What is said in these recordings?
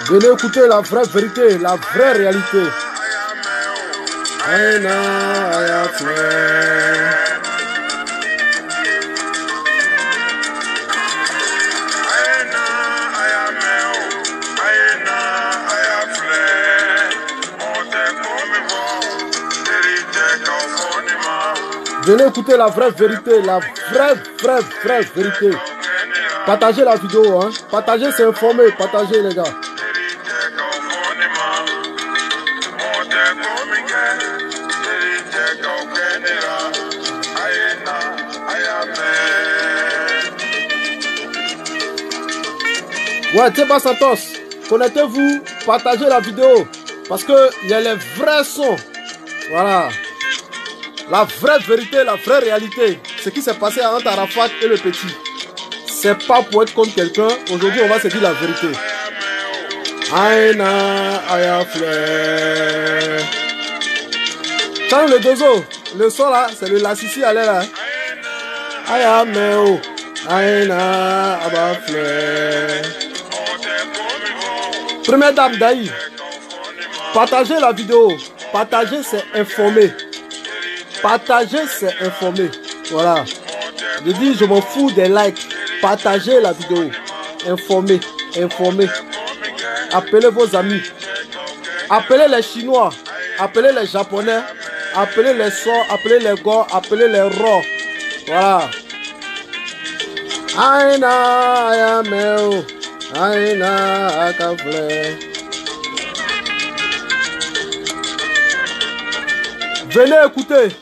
Venez écouter la vraie vérité, la vraie réalité. Venez écouter la vraie vérité, la vraie vérité. Partagez la vidéo, hein. Partagez, c'est informé. Partagez, les gars. Ouais, Teba Santos, connectez-vous, partagez la vidéo. Parce qu'il y a les vrais sons. Voilà. La vraie vérité, la vraie réalité. Ce qui s'est passé entre Arafat et le petit. C'est pas pour être contre quelqu'un. Aujourd'hui, on va se dire la vérité. Aïna, Ayafle. Chant le dozo. Le son là, c'est le Lassisi à l'air là. Ayameo. Aïna, Abafle. Première dame d'Aïe. Partagez la vidéo. Partagez, c'est informer. Partagez, c'est informer. Voilà. Je dis, je m'en fous des likes. Partagez la vidéo. Informez. Informez. Appelez vos amis. Appelez les Chinois. Appelez les Japonais. Appelez les Sorts. Appelez les Gors. Appelez les Ro. Voilà. Aïna, ayameo. Aïna, akafle. Venez écouter.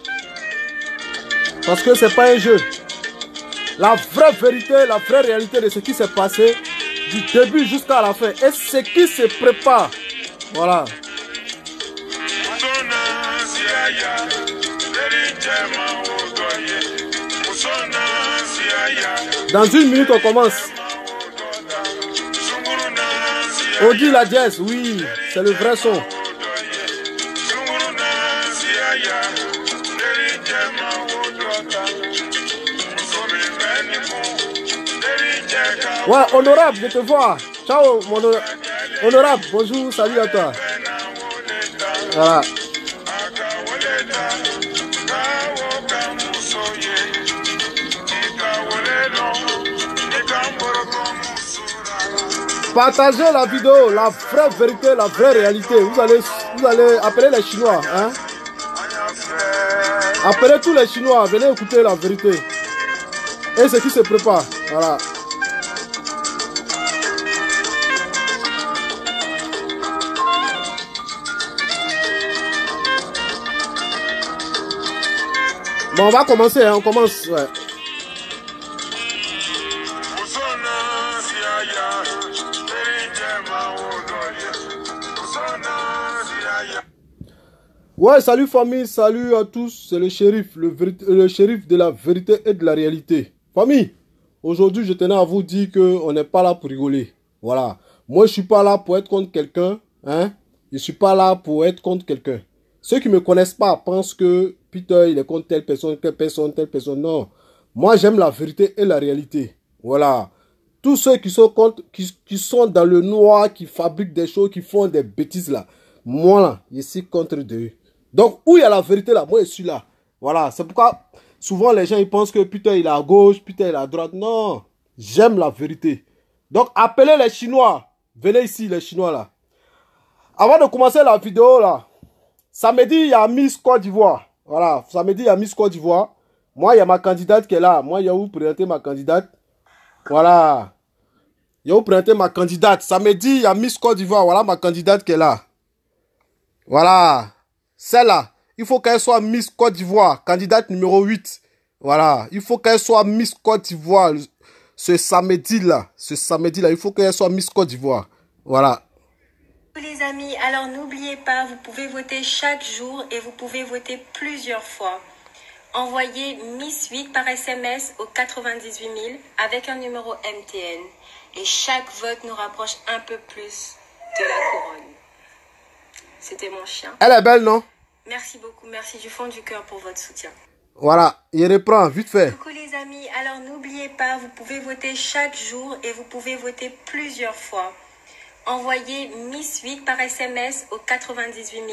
Parce que c'est pas un jeu. La vraie vérité, la vraie réalité de ce qui s'est passé du début jusqu'à la fin. Et ce qui se prépare. Voilà. Dans une minute, on commence. Audi la jazz, oui, c'est le vrai son. Ouais, honorable de te voir. Ciao, mon honorable. Bonjour, salut à toi. Voilà. Partagez la vidéo, la vraie vérité, la vraie réalité. Vous allez appeler les Chinois. Hein? Appelez tous les Chinois. Venez écouter la vérité. Et ce qui se prépare. Voilà. Bon, on va commencer, hein, on commence. Ouais. Ouais, salut famille, salut à tous, c'est le shérif, le shérif de la vérité et de la réalité. Famille, aujourd'hui je tenais à vous dire qu'on n'est pas là pour rigoler. Voilà, moi je suis pas là pour être contre quelqu'un, hein. Je suis pas là pour être contre quelqu'un. Ceux qui me connaissent pas pensent que Peter il est contre telle personne, telle personne, non. Moi j'aime la vérité et la réalité. Voilà. Tous ceux qui sont contre, qui sont dans le noir, qui fabriquent des choses, qui font des bêtises là. Moi là, je suis contre eux. Donc, où il y a la vérité là, moi je suis là. Voilà, c'est pourquoi souvent les gens ils pensent que Peter il est à gauche, Peter il est à droite. Non, j'aime la vérité. Donc, appelez les Chinois. Venez ici les Chinois là. Avant de commencer la vidéo là, samedi il y a Miss Côte d'Ivoire. Voilà, samedi il y a Miss Côte d'Ivoire. Moi il y a ma candidate qui est là. Moi je vais vous présenter ma candidate. Voilà. Je vais vous présenter ma candidate. Samedi il y a Miss Côte d'Ivoire. Voilà ma candidate qui est là. Voilà. Celle-là, il faut qu'elle soit Miss Côte d'Ivoire, candidate numéro 8. Voilà, il faut qu'elle soit Miss Côte d'Ivoire ce samedi-là. Il faut qu'elle soit Miss Côte d'Ivoire. Voilà. Les amis, alors n'oubliez pas, vous pouvez voter chaque jour et vous pouvez voter plusieurs fois. Envoyez Miss 8 par SMS au 98 000 avec un numéro MTN. Et chaque vote nous rapproche un peu plus de la couronne. C'était mon chien. Elle est belle, non? Merci beaucoup, merci du fond du cœur pour votre soutien. Voilà, il reprend, vite fait. Coucou les amis, alors n'oubliez pas, vous pouvez voter chaque jour et vous pouvez voter plusieurs fois. Envoyez Miss 8 par SMS au 98 000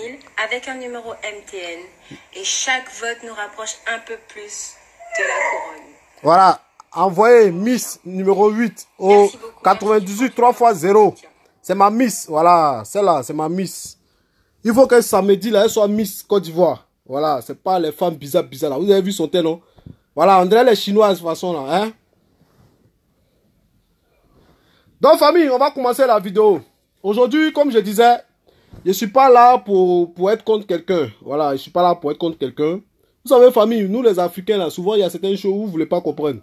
avec un numéro MTN. Et chaque vote nous rapproche un peu plus de la couronne. Voilà. Envoyez Miss numéro 8 au 98 3 x 0. C'est ma Miss. Voilà. Celle-là, c'est ma Miss. Il faut que samedi, là, elle soit Miss Côte d'Ivoire. Voilà. C'est pas les femmes bizarres là. Vous avez vu son teint, non? Voilà. On dirait les Chinoises de toute façon, là. Hein? Donc, famille, on va commencer la vidéo. Aujourd'hui, comme je disais, je ne suis pas là pour être contre quelqu'un. Voilà, je ne suis pas là pour être contre quelqu'un. Vous savez, famille, nous les Africains, là, souvent, il y a certaines choses où vous ne voulez pas comprendre.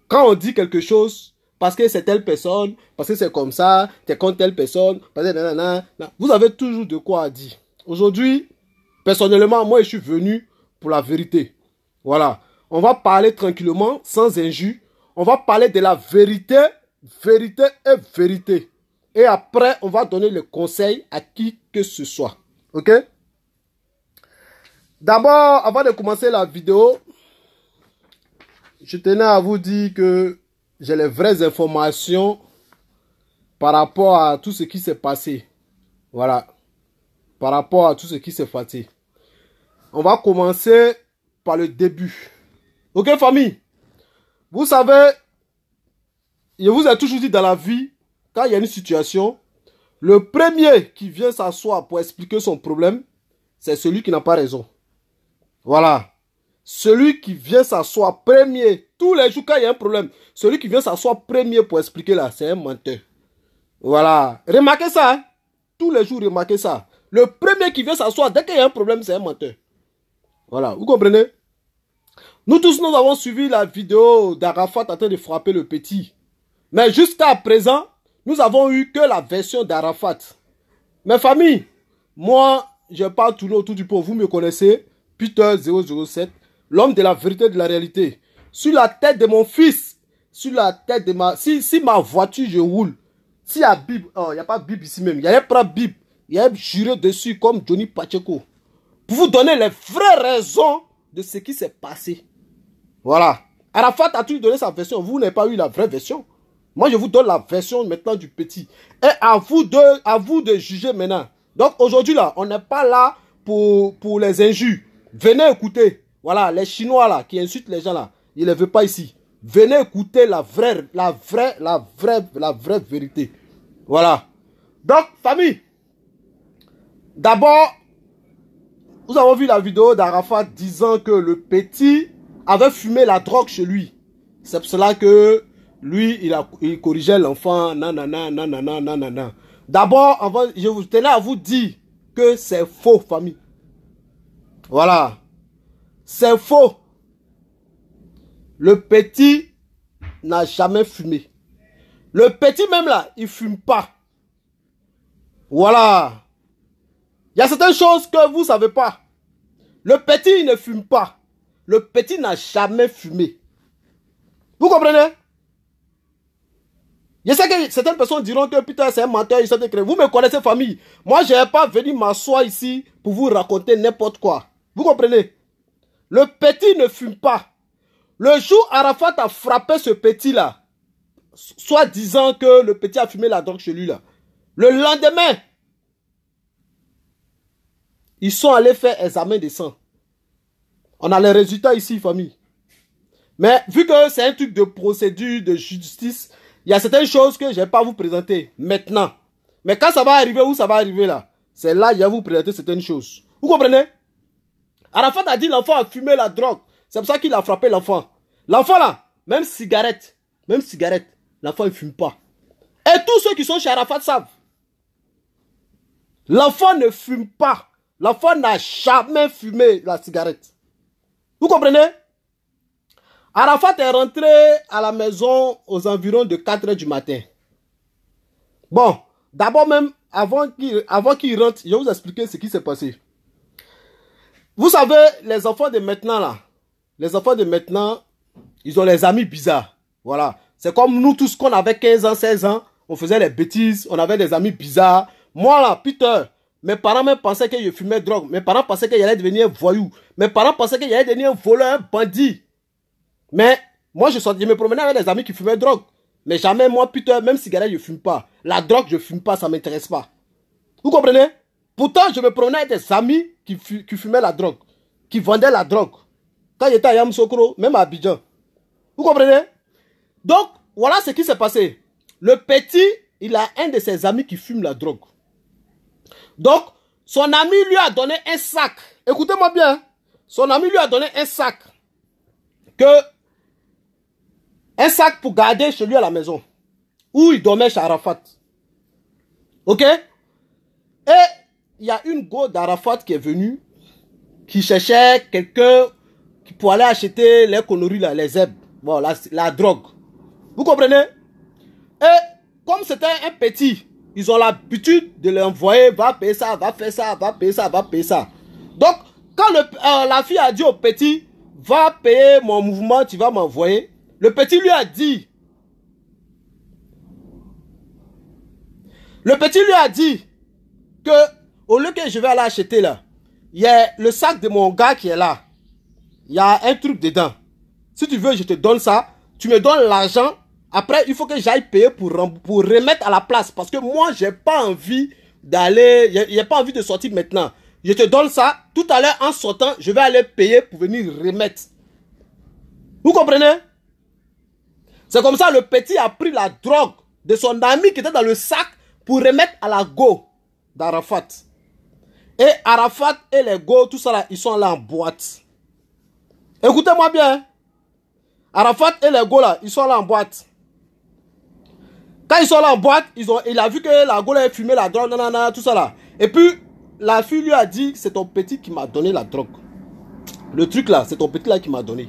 Quand on dit quelque chose, parce que c'est telle personne, parce que c'est comme ça, tu es contre telle personne, parce que nanana, vous avez toujours de quoi dire. Aujourd'hui, personnellement, moi, je suis venu pour la vérité. Voilà. On va parler tranquillement, sans injure. On va parler de la vérité. Vérité et vérité. Et après, on va donner le conseil à qui que ce soit. Ok? D'abord, avant de commencer la vidéo, je tenais à vous dire que j'ai les vraies informations par rapport à tout ce qui s'est passé. Voilà. Par rapport à tout ce qui s'est passé. On va commencer par le début. Ok, famille? Vous savez, je vous ai toujours dit dans la vie, quand il y a une situation, le premier qui vient s'asseoir pour expliquer son problème, c'est celui qui n'a pas raison. Voilà. Celui qui vient s'asseoir premier, tous les jours quand il y a un problème, celui qui vient s'asseoir premier pour expliquer là, c'est un menteur. Voilà. Remarquez ça. Hein? Tous les jours, remarquez ça. Le premier qui vient s'asseoir, dès qu'il y a un problème, c'est un menteur. Voilà. Vous comprenez? Nous tous, nous avons suivi la vidéo d'Arafat en train de frapper le petit. Mais jusqu'à présent, nous avons eu que la version d'Arafat. Mes familles, moi, je parle tourner autour du pot. Vous me connaissez, Peter 007, l'homme de la vérité et de la réalité. Sur la tête de mon fils, sur la tête de ma... Si ma voiture, je roule, s'il y a Bible, oh, il n'y a pas Bible ici même, il y a pas Bible, il y a juré dessus comme Johnny Pacheco. Pour vous donner les vraies raisons de ce qui s'est passé. Voilà. Arafat a toujours donné sa version. Vous n'avez pas eu la vraie version. Moi, je vous donne la version maintenant du petit. Et à vous de juger maintenant. Donc, aujourd'hui, là, on n'est pas là pour les injures. Venez écouter. Voilà, les Chinois, là, qui insultent les gens, là, ils ne les veulent pas ici. Venez écouter la vraie vérité. Voilà. Donc, famille, d'abord, nous avons vu la vidéo d'Arafat disant que le petit avait fumé la drogue chez lui. C'est pour cela que lui, il corrigeait l'enfant, nanana. D'abord, je vous tenais à vous dire que c'est faux, famille. Voilà. C'est faux. Le petit n'a jamais fumé. Le petit même là, il ne fume pas. Voilà. Il y a certaines choses que vous ne savez pas. Le petit, il ne fume pas. Le petit n'a jamais fumé. Vous comprenez? Je sais que certaines personnes diront que putain c'est un menteur, il s'est créé. Vous me connaissez, famille. Moi, je n'ai pas venu m'asseoir ici pour vous raconter n'importe quoi. Vous comprenez? Le petit ne fume pas. Le jour Arafat a frappé ce petit-là, soit disant que le petit a fumé la drogue chez lui là. Le lendemain, ils sont allés faire examen de sang. On a les résultats ici, famille. Mais vu que c'est un truc de procédure, de justice, il y a certaines choses que je ne vais pas vous présenter maintenant. Mais quand ça va arriver, où ça va arriver là, c'est là que je vais vous présenter certaines choses. Vous comprenez? Arafat a dit l'enfant a fumé la drogue. C'est pour ça qu'il a frappé l'enfant. L'enfant là, même cigarette, l'enfant ne fume pas. Et tous ceux qui sont chez Arafat savent. L'enfant ne fume pas. L'enfant n'a jamais fumé la cigarette. Vous comprenez? Arafat est rentré à la maison aux environs de 4 h du matin. Bon, d'abord même, avant qu'il rentre, je vais vous expliquer ce qui s'est passé. Vous savez, les enfants de maintenant là, ils ont les amis bizarres. Voilà. C'est comme nous tous qu'on avait 15 ans, 16 ans, on faisait les bêtises, on avait des amis bizarres. Moi là, Peter, mes parents même pensaient que je fumais drogue. Mes parents pensaient que j'allais devenir un voyou. Mes parents pensaient que j'allais devenir un voleur, un bandit. Mais moi, je me promenais avec des amis qui fumaient drogue. Mais jamais, moi, putain, même cigarette, je fume pas. La drogue, je fume pas, ça m'intéresse pas. Vous comprenez? Pourtant, je me promenais avec des amis qui fumaient la drogue, qui vendaient la drogue. Quand j'étais à Yamoussoukro, même à Abidjan. Vous comprenez? Donc, voilà ce qui s'est passé. Le petit, il a un de ses amis qui fume la drogue. Donc, son ami lui a donné un sac. Écoutez-moi bien. Son ami lui a donné un sac. Un sac pour garder chez lui à la maison. Où il dormait chez Arafat. Ok? Et il y a une go d'Arafat qui est venue, qui cherchait quelqu'un pour aller acheter les conneries là, les zèbres. Bon, la drogue. Vous comprenez? Et comme c'était un petit, ils ont l'habitude de l'envoyer, va payer ça, va faire ça, va payer ça, va payer ça. Donc, quand la fille a dit au petit, va payer mon mouvement, tu vas m'envoyer. Le petit lui a dit, que au lieu que je vais aller acheter là, il y a le sac de mon gars qui est là. Il y a un truc dedans. Si tu veux, je te donne ça. Tu me donnes l'argent. Après, il faut que j'aille payer pour remettre à la place. Parce que moi, j'ai pas envie d'aller... J'ai pas envie de sortir maintenant. Je te donne ça. Tout à l'heure, en sortant, je vais aller payer pour venir remettre. Vous comprenez? C'est comme ça, le petit a pris la drogue de son ami qui était dans le sac pour remettre à la go d'Arafat. Et Arafat et les go, tout ça là, ils sont là en boîte. Écoutez-moi bien. Arafat et les go là, ils sont là en boîte. Quand ils sont là en boîte, il a vu que la go là a fumé la drogue, nanana, tout ça là. Et puis, la fille lui a dit, c'est ton petit qui m'a donné la drogue. Le truc là, c'est ton petit là qui m'a donné.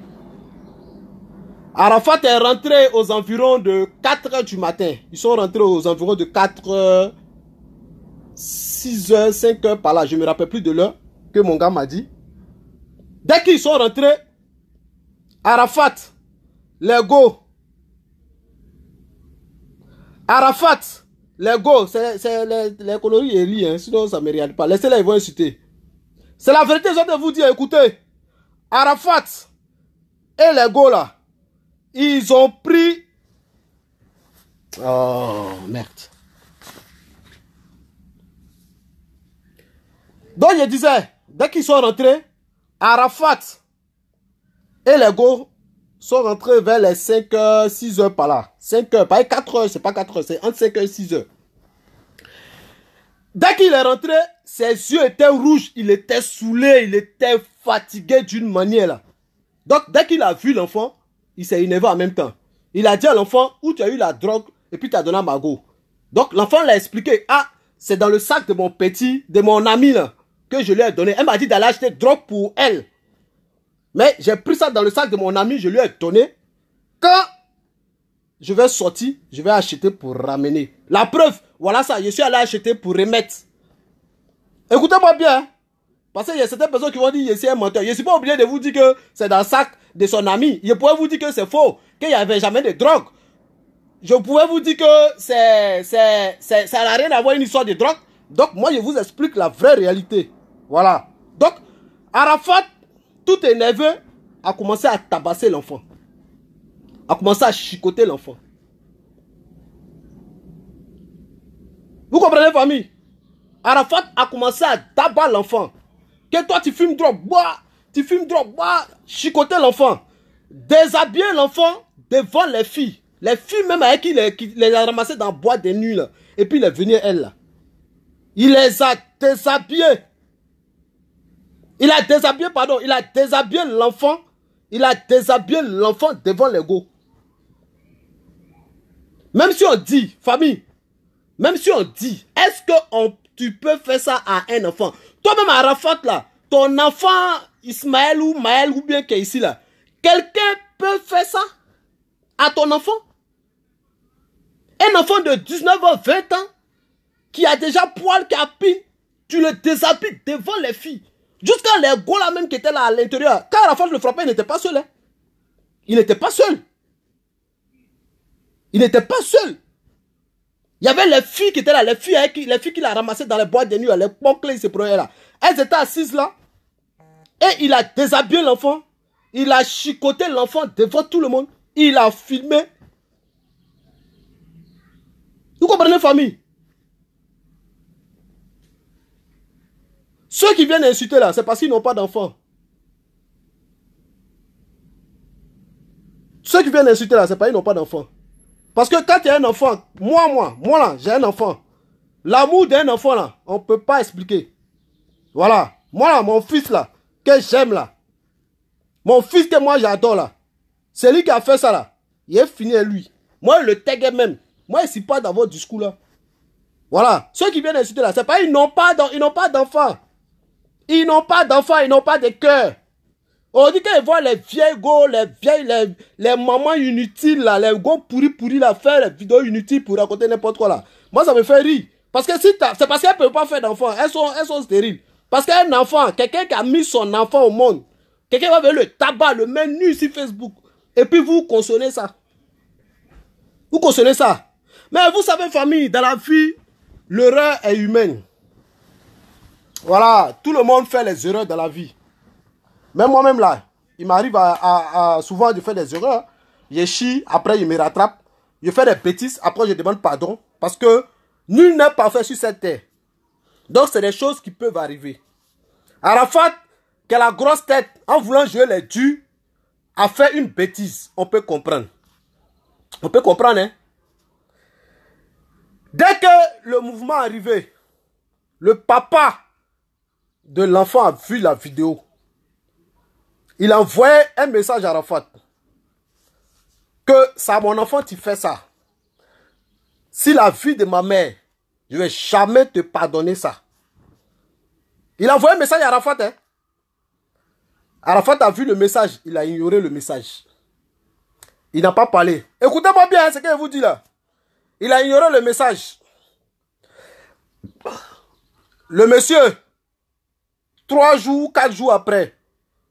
Arafat est rentré aux environs de 4 h du matin. Ils sont rentrés aux environs de 4 h, 6 h, 5 h par là. Je ne me rappelle plus de l'heure que mon gars m'a dit. Dès qu'ils sont rentrés, Arafat, les go, c'est les conneries et rient, hein, sinon ça ne me regarde pas. Laissez-les, ils vont insulter. C'est la vérité, je vais vous dire, écoutez. Arafat et les go là, ils ont pris... Oh, merde. Donc, je disais, dès qu'ils sont rentrés, Arafat et les go sont rentrés vers les 5 h, 6 h par là. 5 h, pas 4 h, c'est pas 4 h, c'est entre 5 h et 6 h. Dès qu'il est rentré, ses yeux étaient rouges, il était saoulé, il était fatigué d'une manière là. Donc, dès qu'il a vu l'enfant, il s'est énervé en même temps. Il a dit à l'enfant, où tu as eu la drogue, et puis tu as donné à Mago. Donc, l'enfant l'a expliqué, ah, c'est dans le sac de mon petit, de mon ami là, que je lui ai donné. Elle m'a dit d'aller acheter drogue pour elle. Mais j'ai pris ça dans le sac de mon ami, je lui ai donné. Quand je vais sortir, je vais acheter pour ramener. La preuve, voilà ça, je suis allé acheter pour remettre. Écoutez-moi bien, hein. Parce qu'il y a certaines personnes qui vont dire que c'est un menteur. Je ne suis pas obligé de vous dire que c'est dans le sac de son ami. Je pourrais vous dire que c'est faux, qu'il n'y avait jamais de drogue. Je pourrais vous dire que ça n'a rien à voir avec une histoire de drogue. Donc, moi, je vous explique la vraie réalité. Voilà. Donc, Arafat, tout énervé, a commencé à tabasser l'enfant. A commencé à chicoter l'enfant. Vous comprenez, famille? Arafat a commencé à tabaser l'enfant. Que toi, tu fumes drogue, bois. Tu fumes drogue, bois. Chicoter l'enfant. Déshabiller l'enfant devant les filles. Les filles même avec qui il les a ramassées dans la boîte de nuit là. Et puis il est venu elle là. Il les a déshabillés. Il a déshabillé l'enfant. Il a déshabillé l'enfant devant les go. Même si on dit, famille, même si on dit, est-ce que tu peux faire ça à un enfant? Toi-même Arafat là, ton enfant Ismaël ou Maël ou bien qui est ici là, quelqu'un peut faire ça à ton enfant? Un enfant de 19 ans, 20 ans, qui a déjà poil, qui a pine, tu le déshabilles devant les filles. Jusqu'à les gars là même qui étaient là à l'intérieur. Quand Arafat le frappait, il n'était pas seul. Hein. Il n'était pas seul. Il n'était pas seul. Il y avait les filles qui étaient là, les filles qu'il a ramassées dans les boîtes de nuit, les poncles, il se prenait là. Elles étaient assises là. Et il a déshabillé l'enfant. Il a chicoté l'enfant devant tout le monde. Il a filmé. Vous comprenez, famille? Ceux qui viennent insulter là, c'est parce qu'ils n'ont pas d'enfants. Ceux qui viennent insulter là, c'est parce qu'ils n'ont pas d'enfants. Parce que quand il y a un enfant, moi là, j'ai un enfant. L'amour d'un enfant là, on ne peut pas expliquer. Voilà. Moi là, mon fils là, que j'aime là. Mon fils que moi j'adore là. C'est lui qui a fait ça là. Il est fini à lui. Moi, le tag même. Moi, je ne suis pas dans votre discours là. Voilà. Ceux qui viennent insulter là, c'est pas, ils n'ont pas d'enfants. Ils n'ont pas d'enfants, ils n'ont pas de cœur. On dit qu'ils voient les vieilles go, les mamans inutiles là, les go pourris là, faire les vidéos inutiles pour raconter n'importe quoi là. Moi, ça me fait rire. Parce que si c'est parce qu'elles ne peuvent pas faire d'enfants. Elles sont stériles. Parce qu'un enfant, quelqu'un qui a mis son enfant au monde, quelqu'un va venir le tabac, le mettre nu sur Facebook. Et puis vous consommez ça. Vous consommez ça. Mais vous savez, famille, dans la vie, l'erreur est humaine. Voilà, tout le monde fait les erreurs dans la vie. Même moi-même là, il m'arrive souvent de faire des erreurs. Je chie, après il me rattrape. Je fais des bêtises, après je demande pardon. Parce que nul n'est parfait sur cette terre. Donc c'est des choses qui peuvent arriver. Arafat, qui a la grosse tête, en voulant jouer les durs, a fait une bêtise. On peut comprendre. On peut comprendre, hein. Dès que le mouvement est arrivé, le papa de l'enfant a vu la vidéo. Il a envoyé un message à Arafat. Que ça, mon enfant, tu fais ça. Si la vie de ma mère, je ne vais jamais te pardonner ça. Il a envoyé un message à Arafat. Hein? Arafat a vu le message. Il a ignoré le message. Il n'a pas parlé. Écoutez-moi bien, ce que je vous dis là. Il a ignoré le message. Le monsieur, 3 jours, 4 jours après,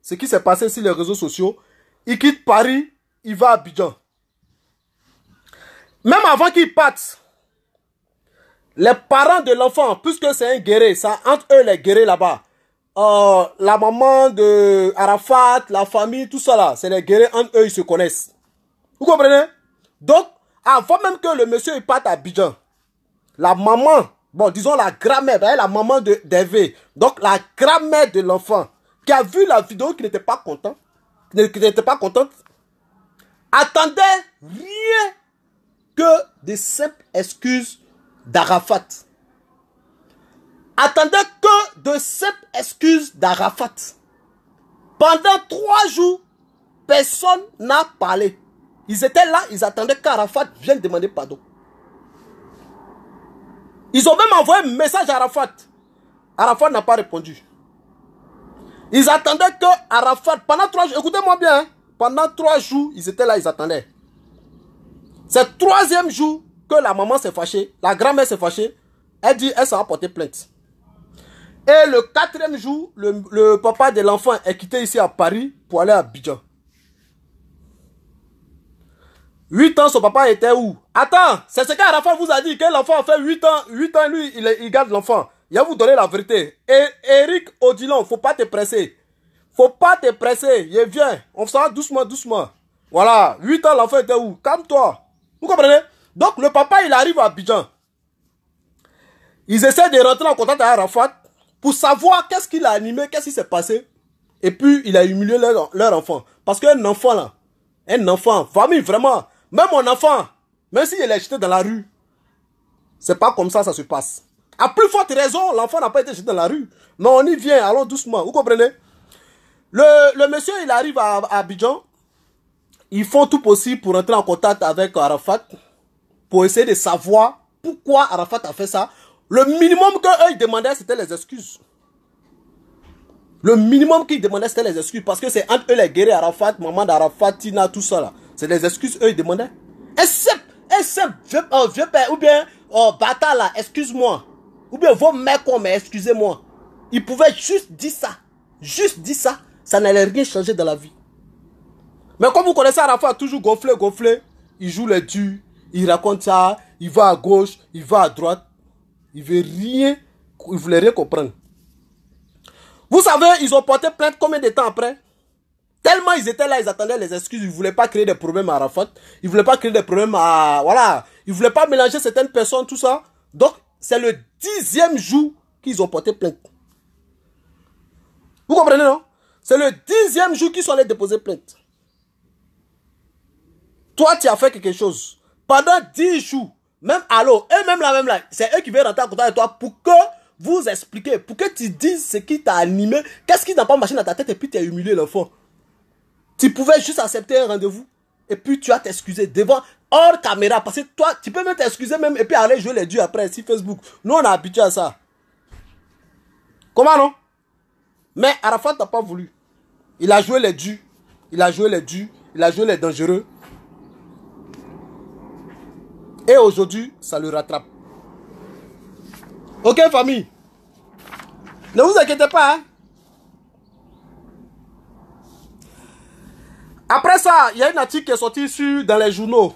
ce qui s'est passé sur les réseaux sociaux, il quitte Paris, il va à Abidjan. Même avant qu'il parte, les parents de l'enfant, puisque c'est un guerrier, ça entre eux les guerriers là-bas, la maman de Arafat, la famille, tout ça là, c'est les guerriers, entre eux ils se connaissent. Vous comprenez? Donc, avant même que le monsieur il parte à Abidjan, la maman, bon disons la grand-mère, la maman d'Hervé, donc la grand-mère de l'enfant, qui a vu la vidéo, qui n'était pas content, attendait rien que des simples excuses d'Arafat. Attendait que de simples excuses d'Arafat. Pendant 3 jours, personne n'a parlé. Ils étaient là, ils attendaient qu'Arafat vienne demander pardon. Ils ont même envoyé un message à Arafat. Arafat n'a pas répondu. Ils attendaient que Arafat, pendant 3 jours, écoutez-moi bien, hein, pendant 3 jours, ils étaient là, ils attendaient. C'est le 3e jour que la maman s'est fâchée, la grand-mère s'est fâchée, elle dit, elle s'en va porter plainte. Et le 4e jour, le papa de l'enfant est quitté ici à Paris pour aller à Abidjan. 8 ans, son papa était où? Attends, c'est ce qu'Arafat vous a dit, que l'enfant a fait 8 ans, lui, il garde l'enfant. Il va vous donner la vérité. Et Eric Odilon, faut pas te presser. Faut pas te presser. Je viens. On s'en va doucement, doucement. Voilà. 8 ans, l'enfant était où? Calme-toi. Vous comprenez? Donc, le papa, il arrive à Abidjan. Ils essaient de rentrer en contact avec Arafat pour savoir qu'est-ce qu'il a animé, qu'est-ce qui s'est passé. Et puis, il a humilié leur enfant. Parce qu'un enfant, là, un enfant, famille, vraiment, même mon enfant, même s'il est jeté dans la rue, c'est pas comme ça se passe. À plus forte raison, l'enfant n'a pas été jeté dans la rue. Mais on y vient, allons doucement. Vous comprenez? Le monsieur, il arrive à Abidjan. Ils font tout possible pour entrer en contact avec Arafat. Pour essayer de savoir pourquoi Arafat a fait ça. Le minimum qu'eux, ils demandaient, c'était les excuses. Le minimum qu'ils demandaient, c'était les excuses. Parce que c'est entre eux les guerriers, Arafat, maman d'Arafat, Tina, tout ça là. C'est les excuses, eux, ils demandaient. Un simple vieux père, ou bien, bâtard là, excuse-moi. Ou bien, vos mecs, mais excusez-moi. Ils pouvaient juste dire ça. Juste dire ça. Ça n'allait rien changer dans la vie. Mais comme vous connaissez Arafat, toujours gonflé. Il joue les durs. Il raconte ça. Il va à gauche. Il va à droite. Il veut rien. Il voulait rien comprendre. Vous savez, ils ont porté plainte combien de temps après? Tellement ils étaient là, ils attendaient les excuses. Ils ne voulaient pas créer des problèmes à Arafat. Ils ne voulaient pas créer des problèmes à... Voilà. Ils ne voulaient pas mélanger certaines personnes, tout ça. Donc, c'est le 10e jour qu'ils ont porté plainte. Vous comprenez, non? C'est le 10e jour qu'ils sont allés déposer plainte. Toi, tu as fait quelque chose. Pendant 10 jours, même allô, et même là, c'est eux qui viennent rentrer en contact avec toi pour que vous expliquez, pour que tu dises ce qui t'a animé, qu'est-ce qui n'a pas marché dans ta tête et puis tu as humilié l'enfant. Tu pouvais juste accepter un rendez-vous et puis tu as t'excuser devant, hors caméra, parce que toi, tu peux même t'excuser même et puis aller jouer les dieux après sur Facebook. Nous, on est habitué à ça. Comment non? Mais Arafat n'a pas voulu. Il a joué les dieux, il a joué les dangereux. Et aujourd'hui, ça le rattrape. Ok, famille. Ne vous inquiétez pas. Hein? Après ça, il y a une article qui est sortie dans les journaux.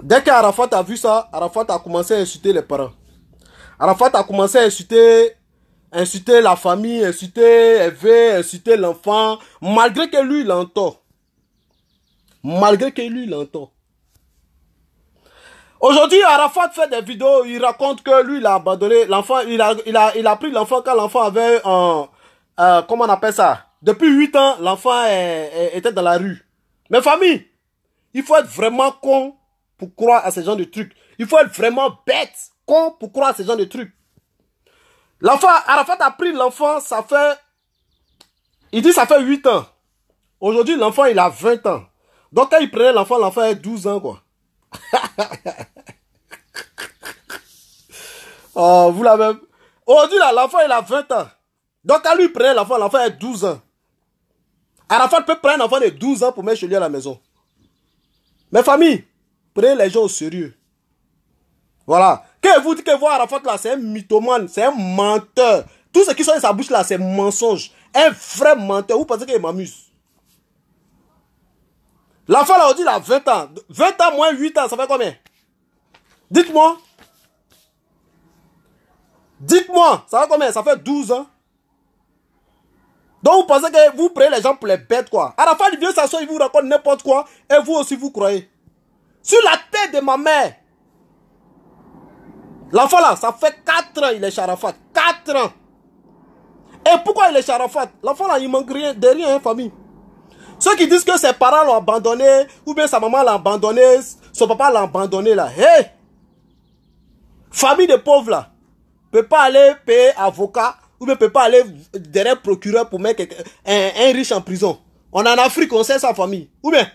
Dès qu'Arafat a vu ça, Arafat a commencé à insulter les parents. Arafat a commencé à insulter la famille, insulter Hervé, insulter l'enfant. Malgré que lui, il entend. Malgré que lui, il entend. Aujourd'hui, Arafat fait des vidéos, il raconte que lui, il a abandonné l'enfant, il a pris l'enfant quand l'enfant avait comment on appelle ça? Depuis 8 ans, l'enfant était dans la rue. Mais famille, il faut être vraiment con pour croire à ce genre de trucs. Il faut être vraiment bête, con pour croire à ce genre de trucs. L'enfant, Arafat a pris l'enfant, il dit ça fait 8 ans. Aujourd'hui, l'enfant, il a 20 ans. Donc, quand il prenait l'enfant avait 12 ans, quoi. Oh, vous l'avez. Aujourd'hui, l'enfant, il a 20 ans. Donc, quand lui prenait l'enfant a 12 ans. Arafat peut prendre un enfant de 12 ans pour mettre chez lui à la maison. Mes familles, prenez les gens au sérieux. Voilà. Quand vous dites que voir Arafat là, c'est un mythomane, c'est un menteur. Tout ce qui sort de sa bouche là, c'est mensonge. Un vrai menteur. Vous pensez qu'il m'amuse? L'enfant là, on dit il a 20 ans. 20 ans moins 8 ans, ça fait combien? Dites-moi. Dites-moi, ça fait combien? Ça fait 12 ans. Donc vous pensez que vous prenez les gens pour les bêtes, quoi. Arafat, il vient s'asseoir, il vous raconte n'importe quoi. Et vous aussi, vous croyez. Sur la tête de ma mère. L'enfant là, ça fait 4 ans, il est chez Arafat. 4 ans. Et pourquoi il est chez Arafat? L'enfant là, il manque rien, de rien, hein, famille. Ceux qui disent que ses parents l'ont abandonné, ou bien sa maman l'a abandonné, son papa l'a abandonné là. Hé! Famille de pauvres là, peut pas aller payer avocat, ou bien peut pas aller derrière procureur pour mettre un riche en prison. On est en Afrique, on sait ça, famille. Ou bien,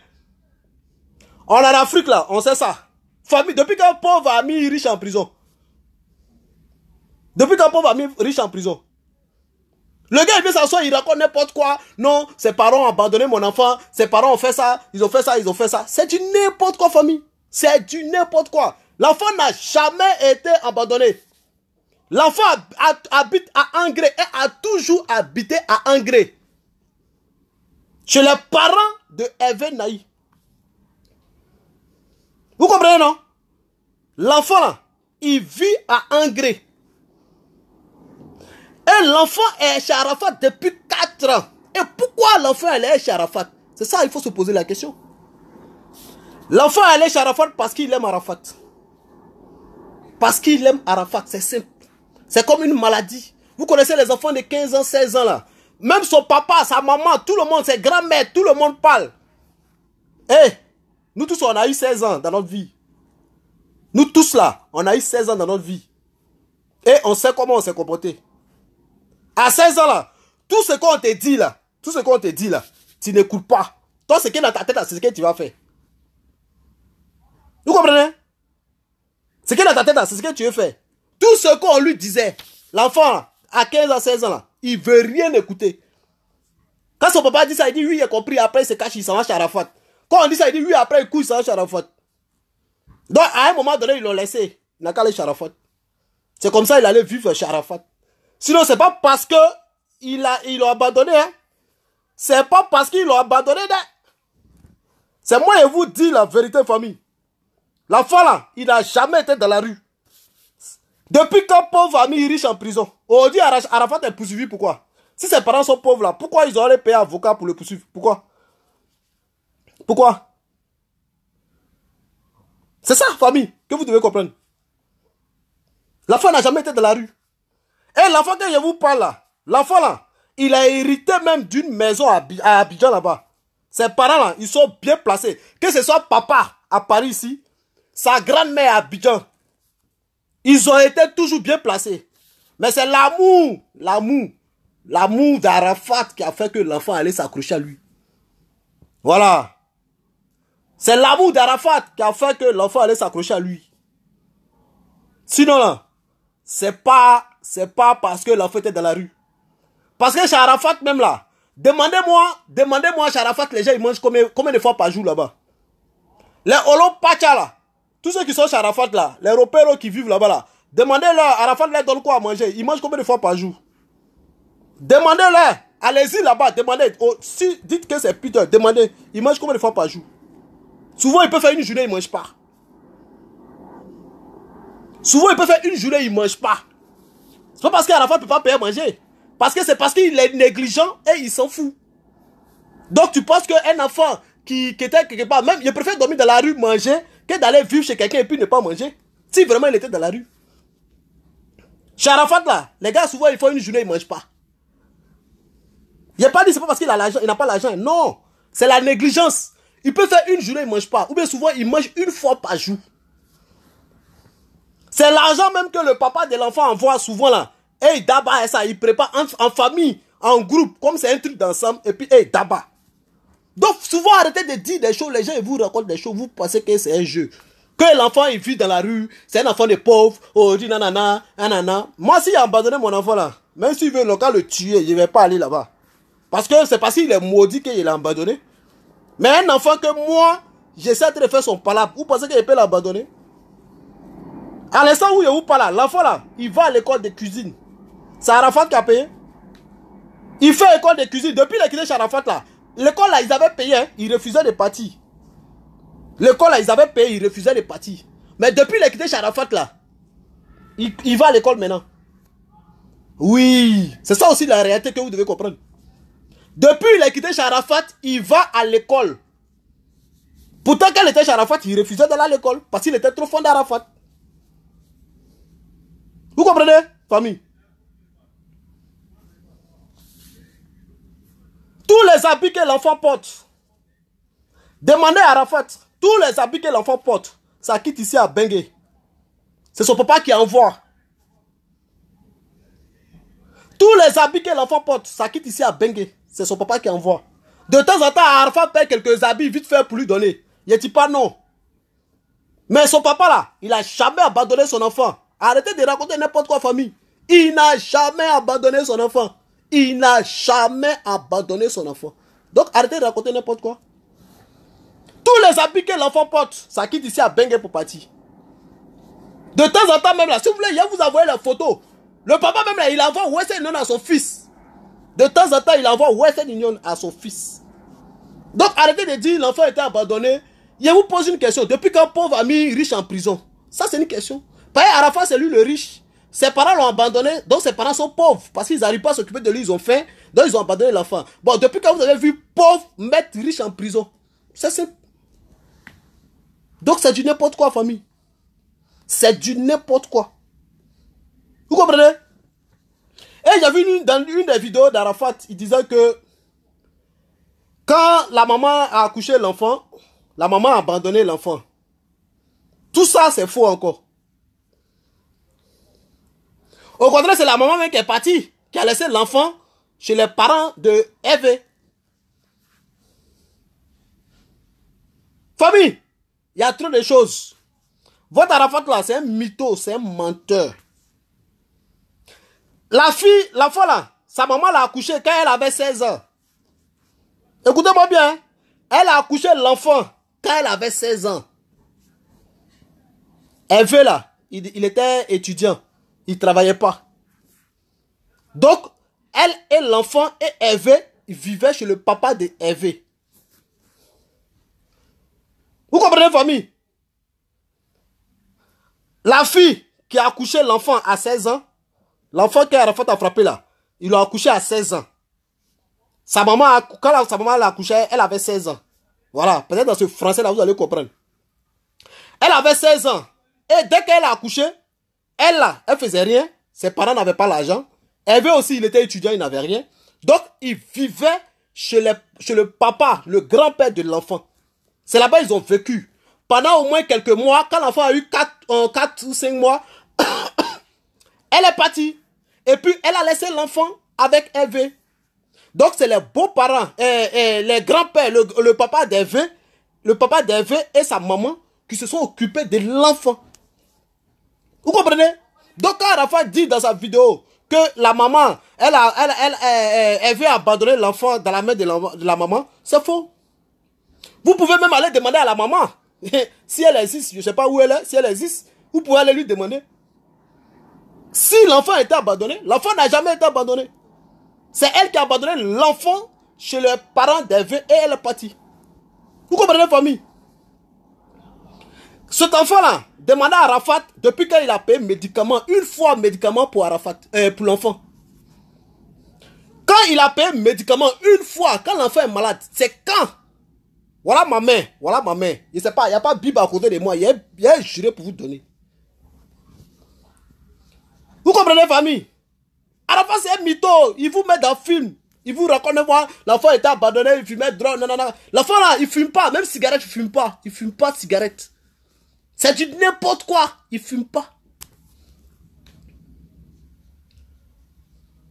on est en Afrique là, on sait ça. Famille, depuis qu'un pauvre a mis riche en prison. Depuis qu'un pauvre a mis riche en prison. Le gars, il vient s'asseoir, il raconte n'importe quoi. Non, ses parents ont abandonné mon enfant. Ses parents ont fait ça, ils ont fait ça, ils ont fait ça. C'est du n'importe quoi, famille. C'est du n'importe quoi. L'enfant n'a jamais été abandonné. L'enfant habite à Angré et a toujours habité à Angré. Chez les parents de Hervé Naï. Vous comprenez, non? L'enfant, là, il vit à Angré. Et l'enfant est chez Arafat depuis 4 ans. Et pourquoi l'enfant est chez Arafat? C'est ça, il faut se poser la question. L'enfant est allé chez Arafat parce qu'il aime Arafat. Parce qu'il aime Arafat, c'est simple. C'est comme une maladie. Vous connaissez les enfants de 15 ans, 16 ans là. Même son papa, sa maman, tout le monde, ses grands-mères, tout le monde parle. Eh, nous tous, on a eu 16 ans dans notre vie. Nous tous là, on a eu 16 ans dans notre vie. Et on sait comment on s'est comporté. À 16 ans là, tout ce qu'on te dit là, tu n'écoutes pas. Toi, ce qui est dans ta tête là, c'est ce que tu vas faire. Vous comprenez? Ce qui est dans ta tête là, c'est ce que tu veux faire. Tout ce qu'on lui disait, l'enfant à 15 ans, 16 ans là, il veut rien écouter. Quand son papa dit ça, il dit oui, il a compris, après il se cache, il s'en va chez Arafat. Quand on dit ça, il dit oui, après il court, il s'en va chez Arafat. Donc à un moment donné, ils l'ont laissé. Il n'a qu'à aller chez Arafat. C'est comme ça qu'il allait vivre chez Arafat. Sinon, c'est pas parce que ils l'ont abandonné. Hein. C'est pas parce qu'ils l'ont abandonné. C'est moi et vous dis la vérité, famille. L'enfant là, il n'a jamais été dans la rue. Depuis qu'un pauvre ami riche en prison. Aujourd'hui, Arafat est poursuivi. Pourquoi? Si ses parents sont pauvres là, pourquoi ils auraient payé un avocat pour le poursuivre? Pourquoi? Pourquoi? C'est ça, famille, que vous devez comprendre. L'enfant n'a jamais été dans la rue. Et l'enfant que je vous parle là, l'enfant là, il a hérité même d'une maison à Abidjan là-bas. Ses parents là, ils sont bien placés. Que ce soit papa à Paris ici, sa grand-mère à Abidjan. Ils ont été toujours bien placés. Mais c'est l'amour d'Arafat qui a fait que l'enfant allait s'accrocher à lui. Voilà. C'est l'amour d'Arafat qui a fait que l'enfant allait s'accrocher à lui. Sinon là, c'est pas parce que l'enfant était dans la rue. Parce que chez Arafat même là, demandez-moi chez Arafat, les gens ils mangent combien de fois par jour là-bas. Les Olopacha là, tous ceux qui sont chez Arafat là, les Européens qui vivent là-bas là, demandez-leur, Arafat leur donne quoi à manger. Ils mangent combien de fois par jour? Demandez-leur, allez-y là-bas, demandez. Si dites que c'est Peter, demandez, ils mangent combien de fois par jour? Souvent ils peuvent faire une journée, ils ne mangent pas. Souvent ils peuvent faire une journée, ils ne mangent pas. C'est pas parce qu'Arafat ne peut pas payer à manger. C'est parce qu'il est négligent et il s'en fout. Donc tu penses qu'un enfant qui était quelque part, même il préfère dormir dans la rue, manger, que d'aller vivre chez quelqu'un et puis ne pas manger. Si vraiment il était dans la rue. Chez Arafat là, les gars souvent ils font une journée, ils ne mangent pas. Il n'a pas dit c'est pas parce qu'il a l'argent, il n'a pas l'argent. Non, c'est la négligence. Il peut faire une journée, il ne mange pas. Ou bien souvent il mange une fois par jour. C'est l'argent même que le papa de l'enfant envoie souvent là. Et d'abord ça, il prépare en famille, en groupe, comme c'est un truc d'ensemble, et puis d'abord. Donc souvent arrêtez de dire des choses, les gens ils vous racontent des choses, vous pensez que c'est un jeu. Que l'enfant il vit dans la rue, c'est un enfant de pauvre, oh dit nanana, nanana. Moi si j'ai abandonné mon enfant là, même s'il veut le tuer, je ne vais pas aller là-bas. Parce que c'est parce qu'il est maudit qu'il l'a abandonné. Mais un enfant que moi, j'essaie de faire son palabre, vous pensez qu'il peut l'abandonner? À l'instant où je vous parle là, l'enfant là, il va à l'école de cuisine. C'est Arafat qui a payé. Il fait l'école de cuisine. Depuis qu'il a quitté chez Arafat là, l'école là, ils avaient payé, hein, ils refusaient de partir. L'école là, ils avaient payé, ils refusaient de partir. Mais depuis qu'il a quitté chez Arafat là, il va à l'école maintenant. Oui, c'est ça aussi la réalité que vous devez comprendre. Depuis qu'il a quitté chez Arafat, il va à l'école. Pourtant, quand il était chez Arafat, il refusait d'aller à l'école parce qu'il était trop fond d'Arafat. Vous comprenez, famille? Tous les habits que l'enfant porte, demandez à Arafat, tous les habits que l'enfant porte, ça quitte ici à Bengue. C'est son papa qui envoie. Tous les habits que l'enfant porte, ça quitte ici à Bengue. C'est son papa qui envoie. De temps en temps, Arafat paie quelques habits vite fait pour lui donner. Il ne dit pas non. Mais son papa là, il n'a jamais abandonné son enfant. Arrêtez de raconter n'importe quoi, famille. Il n'a jamais abandonné son enfant. Il n'a jamais abandonné son enfant. Donc arrêtez de raconter n'importe quoi. Tous les habits que l'enfant porte, ça quitte ici à Bengue pour partir. De temps en temps même là, si vous voulez, il vous envoyer la photo. Le papa même là, il envoie Western Union à son fils. De temps en temps, il envoie Western Union à son fils. Donc arrêtez de dire l'enfant était abandonné. Je vous pose une question. Depuis qu'un pauvre ami riche en prison, ça c'est une question. Par exemple, Arafat c'est lui le riche. Ses parents l'ont abandonné, donc ses parents sont pauvres. Parce qu'ils n'arrivent pas à s'occuper de lui, ils ont faim. Donc ils ont abandonné l'enfant. Bon, depuis quand vous avez vu pauvre mettre riche en prison? Ça c'est... Donc c'est du n'importe quoi, famille. C'est du n'importe quoi. Vous comprenez? Et j'ai vu dans une des vidéos d'Arafat, il disait que quand la maman a accouché l'enfant, la maman a abandonné l'enfant. Tout ça, c'est faux encore. Au contraire, c'est la maman même qui est partie, qui a laissé l'enfant chez les parents de Eve. Famille, il y a trop de choses. Votre Arafat là, c'est un mytho, c'est un menteur. La fille, l'enfant là, sa maman l'a accouché quand elle avait 16 ans. Écoutez-moi bien, elle a accouché l'enfant quand elle avait 16 ans. Eve là, il était étudiant, il ne travaillait pas. Donc, elle et l'enfant et Eve vivaient chez le papa de Eve. Vous comprenez, famille? La fille qui a accouché l'enfant à 16 ans, l'enfant qu'Arafat a frappé là, il l'a accouché à 16 ans. Sa maman, quand sa maman l'a accouché, elle avait 16 ans. Voilà, peut-être dans ce français là, vous allez comprendre. Elle avait 16 ans. Et dès qu'elle a accouché, elle là, elle faisait rien. Ses parents n'avaient pas l'argent. Hervé aussi, il était étudiant, il n'avait rien. Donc, il vivait chez le papa, le grand-père de l'enfant. C'est là-bas ils ont vécu. Pendant au moins quelques mois, quand l'enfant a eu 4 ou 5 mois, elle est partie. Et puis, elle a laissé l'enfant avec Hervé. Donc, c'est les beaux-parents, les grands-pères, le papa d'Hervé, et sa maman qui se sont occupés de l'enfant. Vous comprenez? Donc, quand Arafat dit dans sa vidéo que la maman, Hervé a abandonné l'enfant dans la main de la maman, c'est faux. Vous pouvez même aller demander à la maman. Si elle existe, je ne sais pas où elle est, si elle existe, vous pouvez aller lui demander. Si l'enfant a été abandonné, l'enfant n'a jamais été abandonné. C'est elle qui a abandonné l'enfant chez les parents d'Hervé et elle est partie. Vous comprenez, famille? Cet enfant-là demandait à Arafat, depuis qu'il a payé médicaments, une fois médicament pour Arafat, pour l'enfant. Quand il a payé médicaments une fois, quand l'enfant est malade, c'est quand? Voilà ma main, voilà ma main. Je ne sais pas, il n'y a pas de Bible à côté de moi, il y a un juré pour vous donner. Vous comprenez, famille? Arafat, c'est un mytho. Il vous met dans le film. Il vous raconte, l'enfant était abandonné, il fumait drogue, non. L'enfant là, il fume pas. Même cigarette, il fume pas. Il fume pas de cigarette. C'est du n'importe quoi. Il fume pas.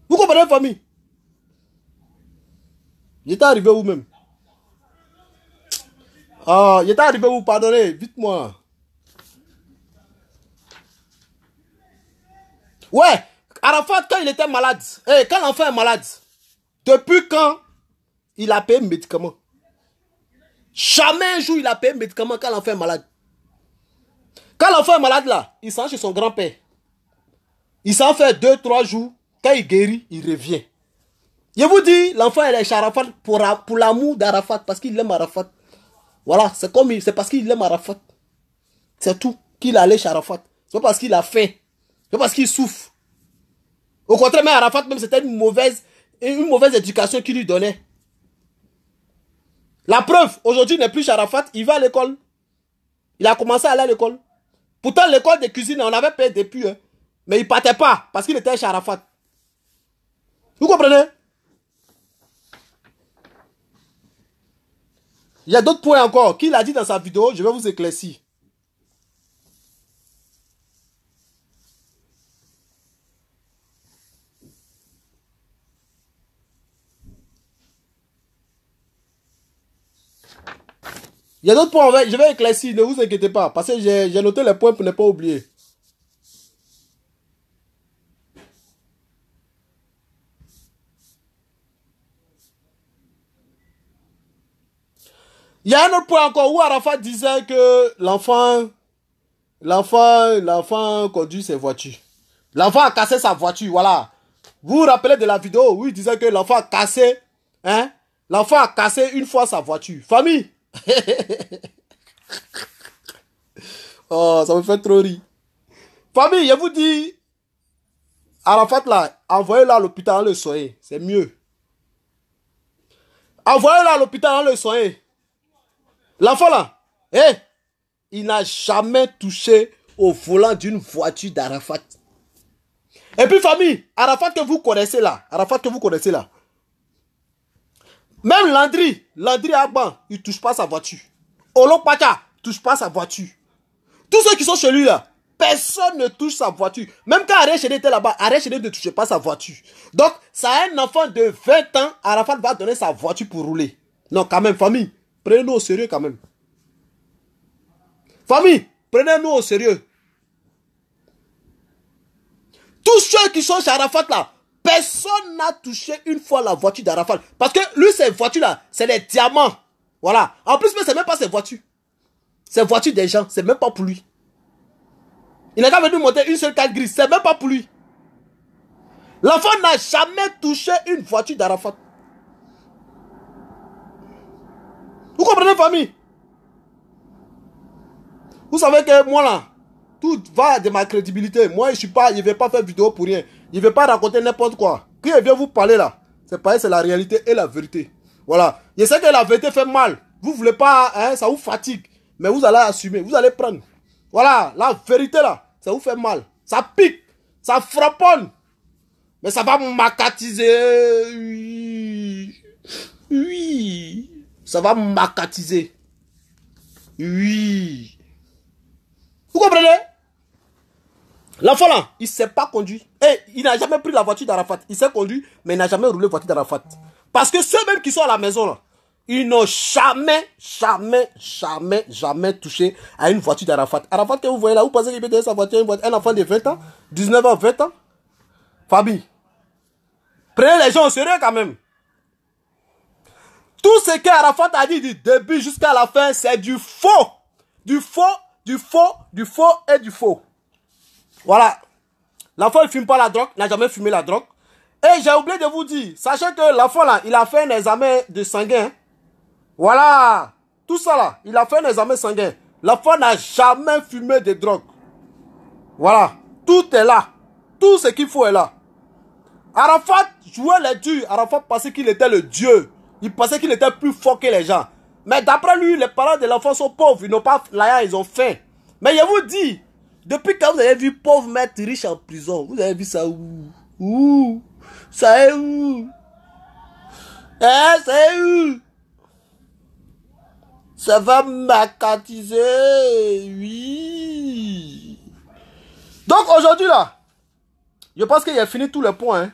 Vous comprenez, famille? J'étais arrivé où même? Ah, j'étais arrivé où? Pardonnez, vite-moi. Ouais, Arafat, quand il était malade, quand l'enfant est malade, depuis quand il a payé médicaments? Jamais un jour il a payé médicaments quand l'enfant est malade. Quand l'enfant est malade là, il s'en chez son grand-père. Il s'en fait 2-3 jours. Quand il guérit, il revient. Je vous dis, l'enfant est chez Arafat pour l'amour d'Arafat, parce qu'il aime Arafat. Voilà, c'est parce qu'il aime Arafat. C'est tout qu'il allait chez Arafat. C'est pas parce qu'il a faim. C'est parce qu'il souffre. Au contraire, mais Arafat, même c'était une mauvaise éducation qu'il lui donnait. La preuve, aujourd'hui, il n'est plus chez Arafat, il va à l'école. Il a commencé à aller à l'école. Pourtant, l'école de cuisine, on avait payé depuis. Hein. Mais il ne partait pas parce qu'il était chez Arafat. Vous comprenez? Il y a d'autres points encore. Qu'il a dit dans sa vidéo, je vais vous éclaircir. Il y a d'autres points, je vais éclaircir, ne vous inquiétez pas, parce que j'ai noté les points pour ne pas oublier. Il y a un autre point encore où Arafat disait que l'enfant conduit ses voitures. L'enfant a cassé sa voiture, voilà. Vous vous rappelez de la vidéo où il disait que l'enfant a cassé, l'enfant a cassé une fois sa voiture. Famille. Oh, ça me fait trop rire. Famille, je vous dis, Arafat là, envoyez-le à l'hôpital le soigner, c'est mieux. Envoyez-le à l'hôpital le soigner. L'enfant là, il n'a jamais touché au volant d'une voiture d'Arafat. Et puis famille, Arafat que vous connaissez là, même Landry Agban, il ne touche pas sa voiture. Olopaka ne touche pas sa voiture. Tous ceux qui sont chez lui là, personne ne touche sa voiture. Même quand Ariel Chédé était là-bas, Ariel Chédé ne touchait pas sa voiture. Donc, ça a un enfant de 20 ans, Arafat va donner sa voiture pour rouler. Non, quand même, famille, prenez-nous au sérieux quand même. Famille, prenez-nous au sérieux. Tous ceux qui sont chez Arafat là, personne n'a touché une fois la voiture d'Arafat. Parce que lui, ces voitures-là, c'est des diamants. Voilà. En plus, mais c'est même pas ses voitures. C'est voitures des gens. C'est même pas pour lui. Il n'a qu'à venir monter une seule carte grise. C'est même pas pour lui. L'enfant n'a jamais touché une voiture d'Arafat. Vous comprenez, famille? Vous savez que moi là, tout va de ma crédibilité. Moi, je ne vais pas faire vidéo pour rien. Je ne vais pas raconter n'importe quoi. Qui vient vous parler là, c'est pareil, c'est la réalité et la vérité. Voilà. Je sais que la vérité fait mal. Vous ne voulez pas, ça vous fatigue. Mais vous allez assumer, vous allez prendre. Voilà, la vérité là, ça vous fait mal. Ça pique, ça frapponne. Mais ça va macatiser. Oui. Oui. Ça va macatiser. Oui. Vous comprenez? L'enfant là, il ne sait pas conduire. Et il n'a jamais pris la voiture d'Arafat. Il sait conduire, mais il n'a jamais roulé voiture d'Arafat. Parce que ceux-mêmes qui sont à la maison là, ils n'ont jamais touché à une voiture d'Arafat. Arafat que vous voyez là, vous pensez qu'il peut donner sa voiture à un enfant de 20 ans, 19 ans, 20 ans? Fabi, prenez les gens au sérieux quand même. Tout ce qu'Arafat a dit du début jusqu'à la fin, c'est du faux. Du faux, du faux, du faux et du faux. Voilà. L'enfant ne fume pas la drogue, n'a jamais fumé la drogue. Et j'ai oublié de vous dire, sachez que l'enfant là, il a fait un examen de sanguin. Voilà. Tout ça là, il a fait un examen sanguin. L'enfant n'a jamais fumé de drogue. Voilà. Tout est là. Tout ce qu'il faut est là. Arafat jouait les durs. Arafat pensait qu'il était le Dieu. Il pensait qu'il était plus fort que les gens. Mais d'après lui, les parents de l'enfant sont pauvres. Ils n'ont pas l'argent, ils ont faim. Mais je vous dis, depuis quand vous avez vu pauvre mettre riche en prison, vous avez vu ça où? Où? Ça est où? Hein, c'est où? Ça va macatiser, oui. Donc aujourd'hui là, je pense qu'il a fini tous les points. Hein.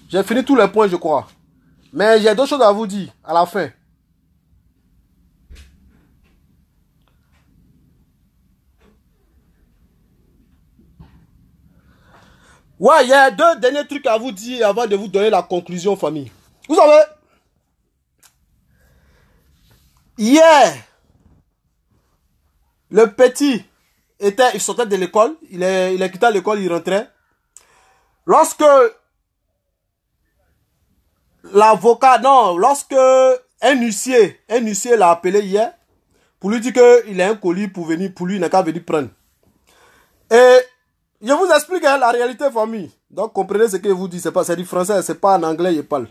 J'ai fini tous les points, je crois. Mais j'ai d'autres choses à vous dire à la fin. Ouais, il y a deux derniers trucs à vous dire avant de vous donner la conclusion, famille. Vous savez, hier, le petit il sortait de l'école, il est quitté l'école, il rentrait. Lorsque l'avocat, non, lorsque un huissier l'a appelé hier pour lui dire qu'il a un colis pour venir, pour lui, il n'a qu'à venir prendre. Et je vous explique hein, la réalité, famille. Donc comprenez ce que je vous dis, c'est du français, c'est pas en anglais, je parle.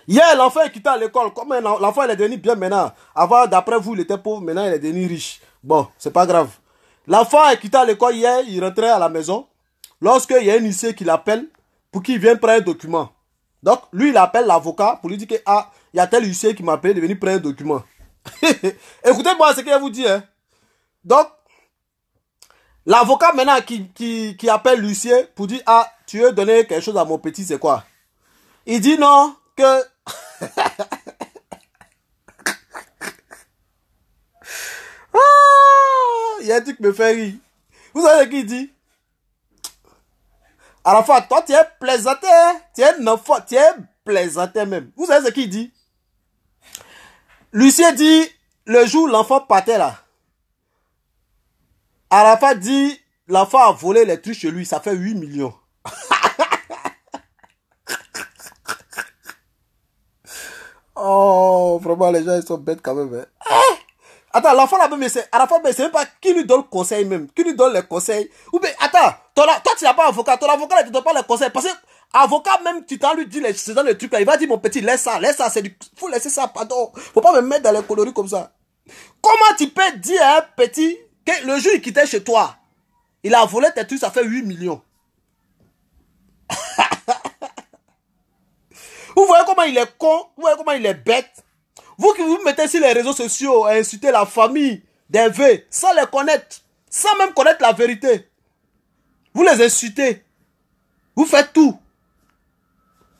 Hier, l'enfant est quitté à l'école. Comme l'enfant il est devenu bien maintenant. Avant, d'après vous, il était pauvre, maintenant il est devenu riche. Bon, c'est pas grave. L'enfant est quitté à l'école hier, il rentrait à la maison. Lorsqu'il y a un huissier qui l'appelle pour qu'il vienne prendre un document. Donc, lui, il appelle l'avocat pour lui dire que, ah, il y a tel huissier qui m'a appelé de venir prendre un document. Écoutez-moi ce que je vous dis. Hein. Donc, l'avocat maintenant qui appelle l'huissier pour dire, ah, tu veux donner quelque chose à mon petit, c'est quoi? Il dit non, que... il y a un truc qui me fait rire. Vous savez ce qu'il dit? À la fois, toi, tu es plaisanté, tu es un enfant, tu es plaisanté même. Vous savez ce qu'il dit? L'huissier dit, le jour où l'enfant partait là, Arafat dit, l'enfant a volé les trucs chez lui, ça fait 8 millions. Oh, vraiment, les gens, ils sont bêtes quand même. Hein. Attends, l'enfant là, mais c'est Arafat, mais c'est même pas qui lui donne le conseil même. Qui lui donne les conseils. Ou bien, attends, toi, tu n'as pas avocat. Ton avocat, là, tu ne donnes pas les conseils. Parce que, avocat, même, tu t'en lui dis c'est dans le truc là. Il va dire, mon petit, laisse ça, c'est du. Faut laisser ça, pardon. Faut pas me mettre dans les coloris comme ça. Comment tu peux dire à un petit que le jour il quittait chez toi, il a volé tes trucs, ça fait 8 millions. Vous voyez comment il est con, vous voyez comment il est bête. Vous qui vous mettez sur les réseaux sociaux à insulter la famille des vœux sans les connaître, sans même connaître la vérité. Vous les insultez. Vous faites tout.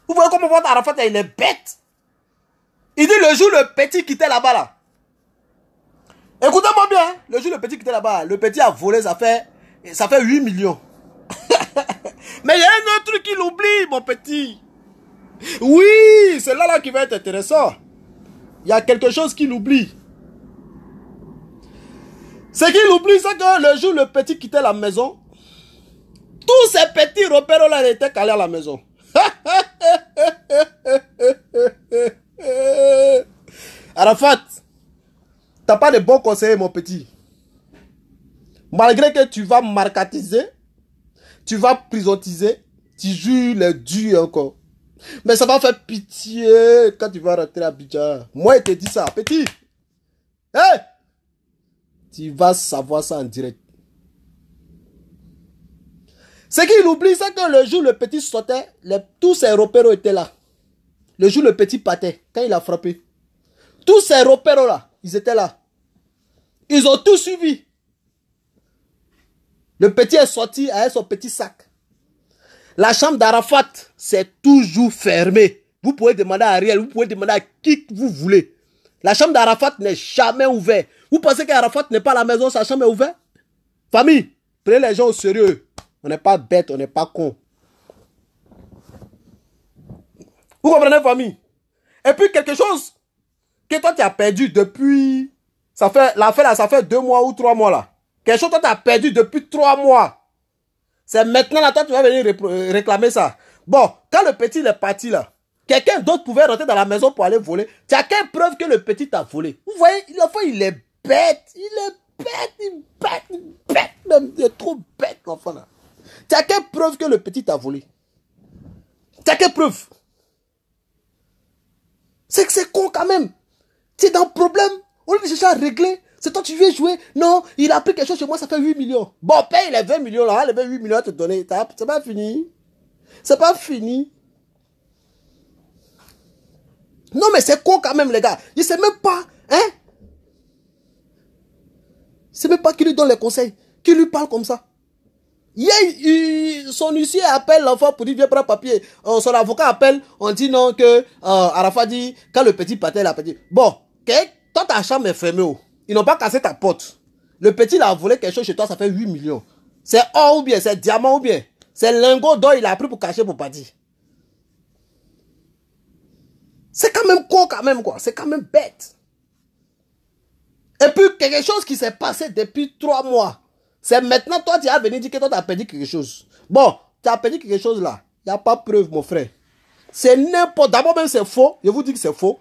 Vous voyez comment votre Arafat il est bête. Il dit le jour le petit quittait là-bas là. Écoutez-moi bien, le jour le petit quittait là-bas, le petit a volé, ça fait 8 millions. Mais il y a un autre truc qu'il oublie, mon petit. Oui, c'est là qui va être intéressant. Il y a quelque chose qu'il oublie. Ce qu'il oublie, c'est que le jour où le petit quittait la maison, tous ces petits repères là étaient calés à la maison. Arafat, t'as pas de bons conseillers, mon petit. Malgré que tu vas marcatiser, tu vas prisontiser, tu joues les durs encore. Mais ça va faire pitié quand tu vas rentrer à Abidjan. Moi, il te dit ça, petit. Hey! Tu vas savoir ça en direct. Ce qu'il oublie, c'est que le jour où le petit sautait, tous ses repères étaient là. Le jour où le petit partait, quand il a frappé. Tous ces repères là, ils étaient là. Ils ont tout suivi. Le petit est sorti avec son petit sac. La chambre d'Arafat, c'est toujours fermé. Vous pouvez demander à Ariel, vous pouvez demander à qui vous voulez. La chambre d'Arafat n'est jamais ouverte. Vous pensez qu'Arafat n'est pas à la maison, sa chambre est ouverte? Famille, prenez les gens au sérieux. On n'est pas bête, on n'est pas con. Vous comprenez, famille? Et puis quelque chose que toi tu as perdu depuis... L'affaire là, ça fait 2 mois ou 3 mois là. Quelque chose que toi tu as perdu depuis 3 mois. C'est maintenant là, toi tu vas venir réclamer ça. Bon, quand le petit est parti là, quelqu'un d'autre pouvait rentrer dans la maison pour aller voler. Tu as quelle preuve que le petit t'a volé? Vous voyez, l'enfant il est bête. Il est bête, il est bête même. Il est trop bête l'enfant là. Tu as quelle preuve que le petit t'a volé? Tu as quelle preuve? C'est que c'est con quand même. Tu es dans le problème. On lui cherche à régler. C'est toi tu viens jouer. Non, il a pris quelque chose chez moi, ça fait 8 millions. Bon, paye les 20 millions là. Les 8 millions à te donner. C'est pas fini. C'est pas fini. Non, mais c'est con quand même, les gars. Il sait même pas. Hein? Il sait même pas qui lui donne les conseils. Qui lui parle comme ça. Son huissier appelle l'enfant pour dire viens prendre papier. Son avocat appelle, on dit non que Arafat dit quand le petit partait, il a dit bon, toi ta chambre est fermée. Oh. Ils n'ont pas cassé ta porte. Le petit il a volé quelque chose chez toi, ça fait 8 millions. C'est or ou bien, c'est diamant ou bien. C'est lingot d'or il a pris pour cacher pour partir. C'est quand même con quand même quoi. C'est quand même bête. Et puis quelque chose qui s'est passé depuis 3 mois. C'est maintenant, toi, tu as venu dire que toi, tu as perdu quelque chose. Bon, tu as perdu quelque chose là. Il n'y a pas de preuve, mon frère. C'est n'importe... D'abord, même, c'est faux. Je vous dis que c'est faux.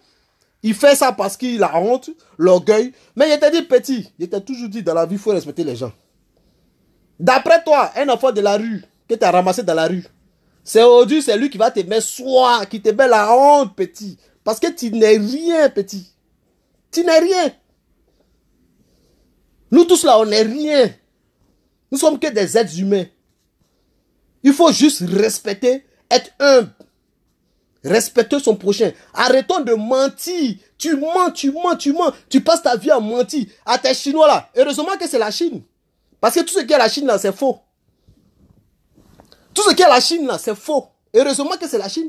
Il fait ça parce qu'il a honte, l'orgueil. Mais il t'a dit petit. Il t'a toujours dit, dans la vie, il faut respecter les gens. D'après toi, un enfant de la rue, que tu as ramassé dans la rue, c'est aujourd'hui, c'est lui qui va te mettre soin, qui te met la honte, petit. Parce que tu n'es rien, petit. Tu n'es rien. Nous tous là, on n'est rien. Nous sommes que des êtres humains. Il faut juste respecter, être humble. Respecter son prochain. Arrêtons de mentir. Tu mens, tu mens, tu mens. Tu passes ta vie à mentir. À tes Chinois là. Heureusement que c'est la Chine. Parce que tout ce qui est la Chine là, c'est faux. Tout ce qui est la Chine là, c'est faux. Heureusement que c'est la Chine.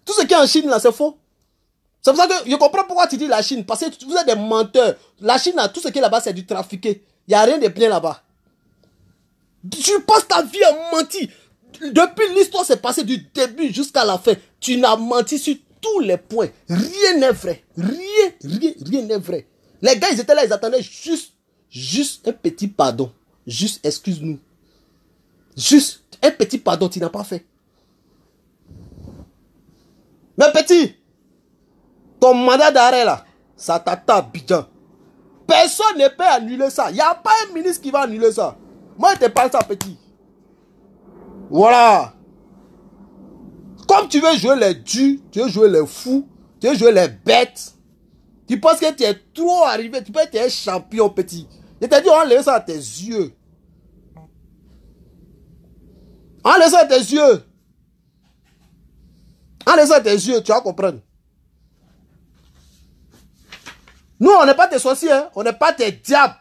Tout ce qui est en Chine là, c'est faux. C'est pour ça que je comprends pourquoi tu dis la Chine. Parce que vous êtes des menteurs. La Chine là, tout ce qui est là-bas, c'est du trafiqué. Il n'y a rien de bien là-bas. Tu passes ta vie à mentir. Depuis l'histoire s'est passée du début jusqu'à la fin. Tu n'as menti sur tous les points. Rien n'est vrai. Rien n'est vrai. Les gars, ils étaient là, ils attendaient juste un petit pardon. Juste excuse-nous. Juste un petit pardon, tu n'as pas fait. Mais petit, ton mandat d'arrêt là, ça t'attend Abidjan. Personne ne peut annuler ça. Il n'y a pas un ministre qui va annuler ça. Moi, je te parle ça, petit. Voilà. Comme tu veux jouer les durs, tu veux jouer les fous, tu veux jouer les bêtes, tu penses que tu es trop arrivé, tu peux être un champion, petit. Je t'ai dit, on laisse ça à tes yeux. On laisse ça à tes yeux. On laisse ça à tes yeux, tu vas comprendre. Nous, on n'est pas tes sorciers, hein? On n'est pas tes diables.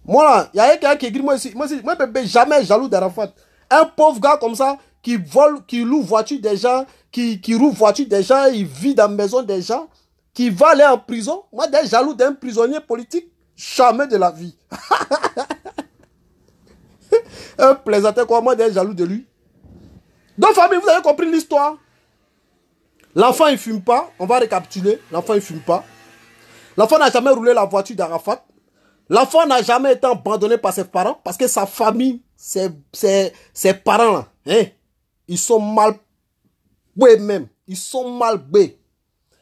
Moi, il y a quelqu'un qui écrit, moi, je ne peux jamais jaloux d'Arafat. Un pauvre gars comme ça, qui vole, qui loue voiture des gens, qui roule voiture des gens, il vit dans la maison des gens, qui va aller en prison. Moi, d'être jaloux d'un prisonnier politique, jamais de la vie. Un plaisantin quoi, moi, d'être jaloux de lui. Donc, famille, vous avez compris l'histoire. L'enfant, il ne fume pas. On va récapituler. L'enfant, il ne fume pas. L'enfant n'a jamais roulé la voiture d'Arafat. L'enfant n'a jamais été abandonné par ses parents parce que sa famille, ses parents, là, hein, ils sont mal boués même. Ils sont mal boués.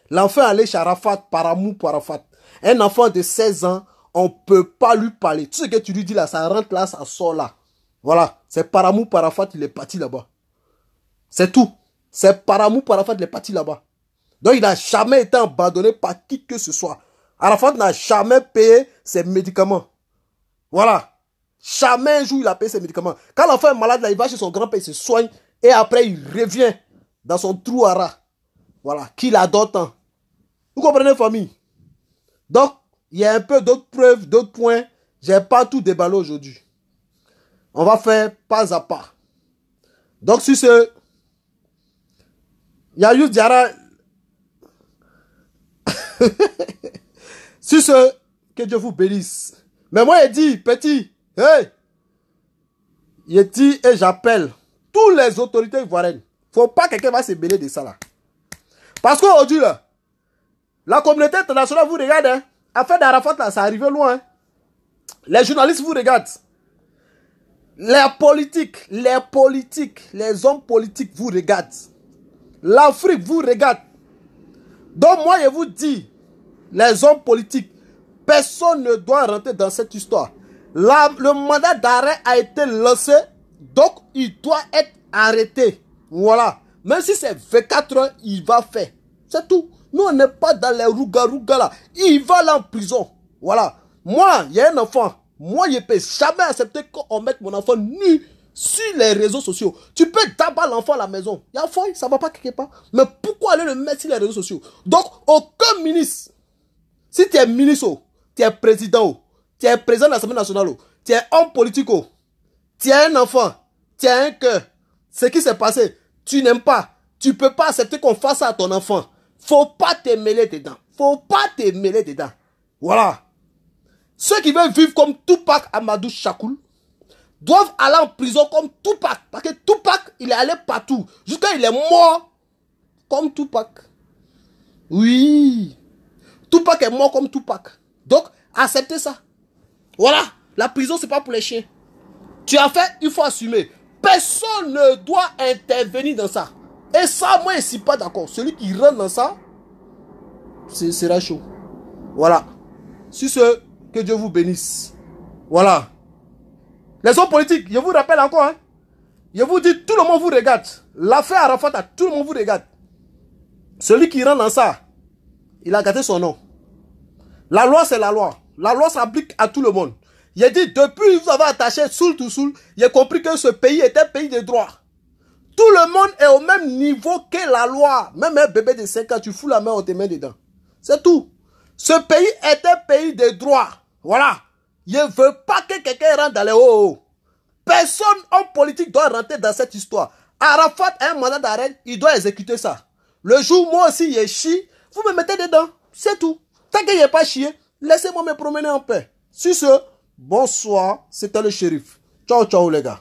L'enfant est allé chez Arafat par amour pour Arafat. Un enfant de 16 ans, on ne peut pas lui parler. Tout ce que tu lui dis là, ça rentre là, ça sort là. Voilà. C'est par amour pour Arafat, il est parti là-bas. C'est tout. C'est par amour pour Arafat, il est parti là-bas. Donc il n'a jamais été abandonné par qui que ce soit. Arafat n'a jamais payé ses médicaments. Voilà. Jamais un jour il a payé ses médicaments. Quand l'enfant est malade, là, il va chez son grand-père, il se soigne. Et après, il revient dans son trou à rat. Voilà. Qu'il adore tant. Vous comprenez, famille? Donc, il y a un peu d'autres preuves, d'autres points. Je n'ai pas tout déballé aujourd'hui. On va faire pas à pas. Donc, sur ce, il y a Youssef Diarra. Sur ce, que Dieu vous bénisse. Mais moi, il dit, petit, hey, il dit et j'appelle tous les autorités ivoiriennes. Faut pas que quelqu'un va se mêler de ça là. Parce qu'aujourd'hui, là, la communauté internationale vous regarde. Hein. Affaire d'Arafat, là, ça arrive loin. Hein. Les journalistes vous regardent. Les politiques, les hommes politiques vous regardent. L'Afrique vous regarde. Donc moi, je vous dis, les hommes politiques, personne ne doit rentrer dans cette histoire. Le mandat d'arrêt a été lancé, donc il doit être arrêté. Voilà. Même si c'est 24 heures, il va faire. C'est tout. Nous, on n'est pas dans les rouga là. Il va là en prison. Voilà. Moi, il y a un enfant. Moi, je ne peux jamais accepter qu'on mette mon enfant nu sur les réseaux sociaux. Tu peux d'abord l'enfant à la maison. Il y a folie, ça ne va pas quelque part. Mais pourquoi aller le mettre sur les réseaux sociaux? Donc, aucun ministre, si tu es ministre, tu es président, tu es président de l'Assemblée nationale, tu es homme politique, tu es un enfant, tu as un cœur. Ce qui s'est passé, tu n'aimes pas. Tu ne peux pas accepter qu'on fasse ça à ton enfant. Faut pas te mêler dedans. Faut pas te mêler dedans. Voilà. Ceux qui veulent vivre comme Tupac Amadou Shakur doivent aller en prison comme Tupac. Parce que Tupac, il est allé partout. Jusqu'à il est mort comme Tupac. Oui. Tupac est mort comme Tupac. Donc, acceptez ça. Voilà. La prison, c'est pas pour les chiens. Tu as fait, il faut assumer. Personne ne doit intervenir dans ça. Et ça, moi, je ne suis pas d'accord. Celui qui rentre dans ça, ce sera chaud. Voilà. Sur ce, que Dieu vous bénisse. Voilà. Les hommes politiques, je vous rappelle encore, hein, je vous dis, tout le monde vous regarde. L'affaire Arafat, tout le monde vous regarde. Celui qui rentre dans ça, il a gâté son nom. La loi, c'est la loi. La loi s'applique à tout le monde. J'ai dit, depuis que vous avez attaché Soul to Soul, j'ai compris que ce pays est un pays de droit. Tout le monde est au même niveau que la loi. Même un bébé de 5 ans, tu fous la main, on te met dedans. C'est tout. Ce pays est un pays de droit. Voilà. Je ne veux pas que quelqu'un rentre dans les hauts. Personne en politique doit rentrer dans cette histoire. Arafat a un mandat d'arrêt, il doit exécuter ça. Le jour où moi aussi je chie, vous me mettez dedans. C'est tout. Tant qu'il n'y a pas chié, laissez-moi me promener en paix. Sur ce, bonsoir, c'était le shérif. Ciao, ciao les gars.